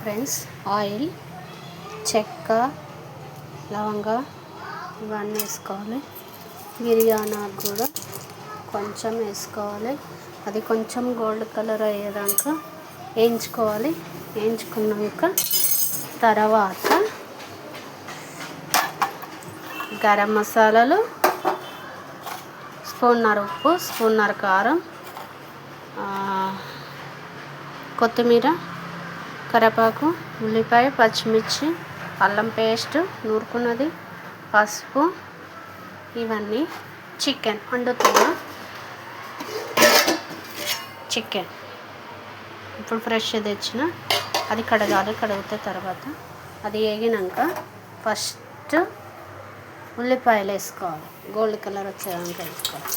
Friends, oil, చెక్క, లవంగ ఇవన్నీ వేసుకోవాలి. బిర్యానీ కూడా కొంచెం వేసుకోవాలి. అది కొంచెం గోల్డ్ కలర్ అయ్యేదాకా వేయించుకోవాలి. వేయించుకున్నాక తర్వాత గరం మసాలాలు, స్పూన్నర ఉప్పు, స్పూన్నర కారం, కొత్తిమీర, కరివేపాకు, ఉల్లిపాయ, పచ్చిమిర్చి, అల్లం పేస్ట్ నూరుకున్నది, పసుపు, ఇవన్నీ. చికెన్ వండుతున్నా. చికెన్ ఇప్పుడు ఫ్రెష్ తెచ్చిన అది కడగాలి. కడిగితే తర్వాత అది వేగినాక ఫస్ట్ ఉల్లిపాయలు వేసుకోవాలి. గోల్డ్ కలర్ వచ్చేదాకా వేసుకోవాలి.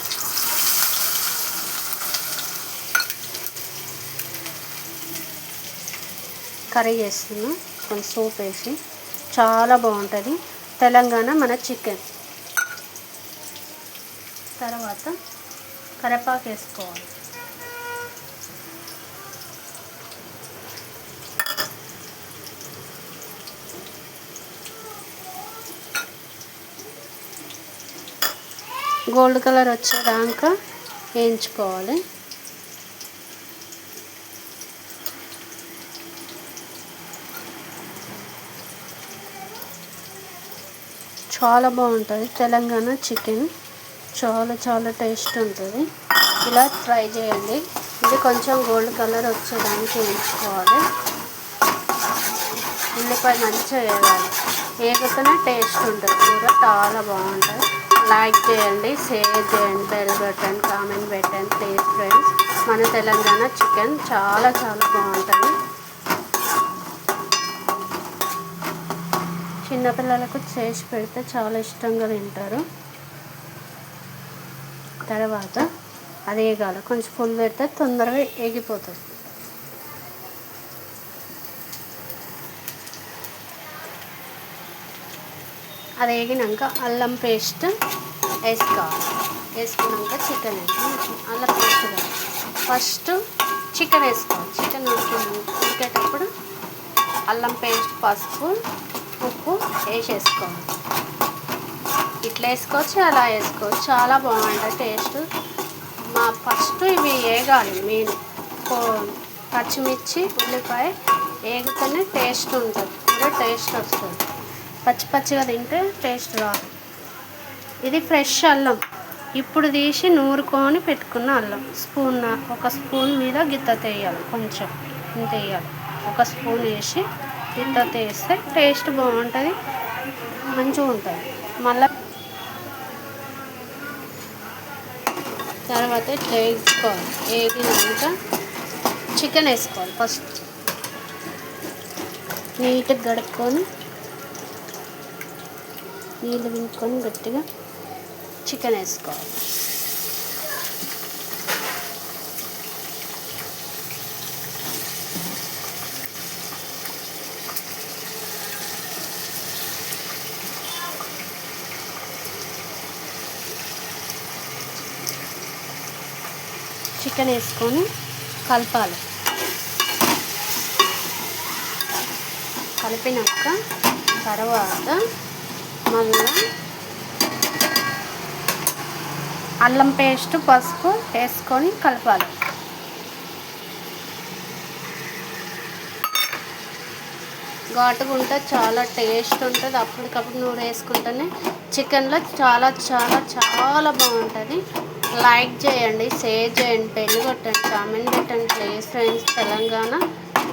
కర్రీ చేస్తున్నాం కొంచెం సూప్ వేసి, చాలా బాగుంటుంది తెలంగాణ మన చికెన్. తర్వాత కరివేపాకు వేసుకోవాలి. గోల్డ్ కలర్ వచ్చేదాకా వేయించుకోవాలి. చాలా బాగుంటుంది తెలంగాణ చికెన్. చాలా టేస్ట్ ఉంటుంది. ఇలా ట్రై చేయండి. ఇది కొంచెం గోల్డ్ కలర్ వచ్చేదానికి వేయించుకోవాలి. ఉల్లిపాయ మంచిగా వేయాలి. వేగితేనే టేస్ట్ ఉంటుంది. కూర చాలా బాగుంటుంది. లైక్ చేయండి, షేర్ చేయండి, బెల్ బటన్, కామెంట్ పెట్టండి ప్లీజ్ ఫ్రెండ్స్. మన తెలంగాణ చికెన్ చాలా బాగుంటుంది. చిన్నపిల్లలకు చేసి పెడితే చాలా ఇష్టంగా తింటారు. తర్వాత అది వేగాలి. కొంచెం ఫుల్ పెడితే తొందరగా వేగిపోతుంది. అది వేగినాక అల్లం పేస్ట్ వేసుకోవాలి. వేసుకున్నాక చికెన్ వేసి అల్లం పేస్ట్ కాదు, ఫస్ట్ చికెన్ వేసుకోవాలి. చికెన్ ఉడికేటప్పుడు అల్లం పేస్ట్, పసుపు, ఉప్పు వేసేసుకోవాలి. ఇట్లా వేసుకోవచ్చు, అలా వేసుకోవచ్చు. చాలా బాగుంటుంది టేస్ట్. ఫస్ట్ ఇవి వేగాలి. మెయిన్ పచ్చిమిర్చి, ఉల్లిపాయ వేగితేనే టేస్ట్ ఉంటుంది. కూడా టేస్ట్ వస్తుంది. పచ్చిగా తింటే టేస్ట్ రాదు. ఇది ఫ్రెష్ అల్లం ఇప్పుడు తీసి నూరుకొని పెట్టుకున్న అల్లం. ఒక స్పూన్ మీద గిత్త వేయాలి. కొంచెం ఇంత వేయాలి. ఒక స్పూన్ వేసి గిత్త వేస్తే టేస్ట్ బాగుంటుంది, మంచిగా ఉంటుంది. మళ్ళీ తర్వాత ఇట్లా వేసుకోవాలి. వేగినాక చికెన్ వేసుకోవాలి. ఫస్ట్ నీట్గా కడుక్కొని నీళ్ళు వింపుకొని గట్టిగా చికెన్ వేసుకోవాలి. చికెన్ వేసుకొని కలపాలి. కలిపినాక తర్వాత మళ్ళీ అల్లం పేస్ట్, పసుపు వేసుకొని కలపాలి. ఘాటుగా ఉంటే చాలా టేస్ట్ ఉంటుంది. అప్పటికప్పుడు నూనె వేసుకుంటేనే చికెన్లో చాలా బాగుంటుంది. లైక్ చేయండి, షేర్ చేయండి, బెల్ కొట్టండి, కామెంట్ పెట్టండి ప్లీజ్ ఫ్రెండ్స్. తెలంగాణ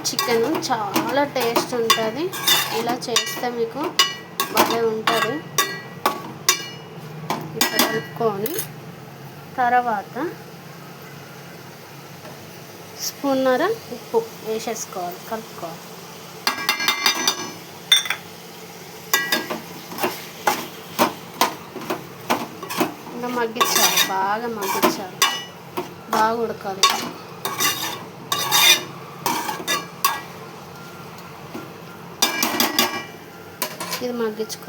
చికెన్ చాలా టేస్ట్ ఉంటుంది. ఇలా చేస్తే మీకు బాగా ఉంటుంది. ఇక్కడ కలుపుకొని తర్వాత స్పూన్నర ఉప్పు వేసేసుకోవాలి. కలుపుకోవాలి. ఇంకా మగ్గించాలి. బాగా మగ్గించాలి. బాగా ఉడకాలి. ఇది మగ్గించుకో.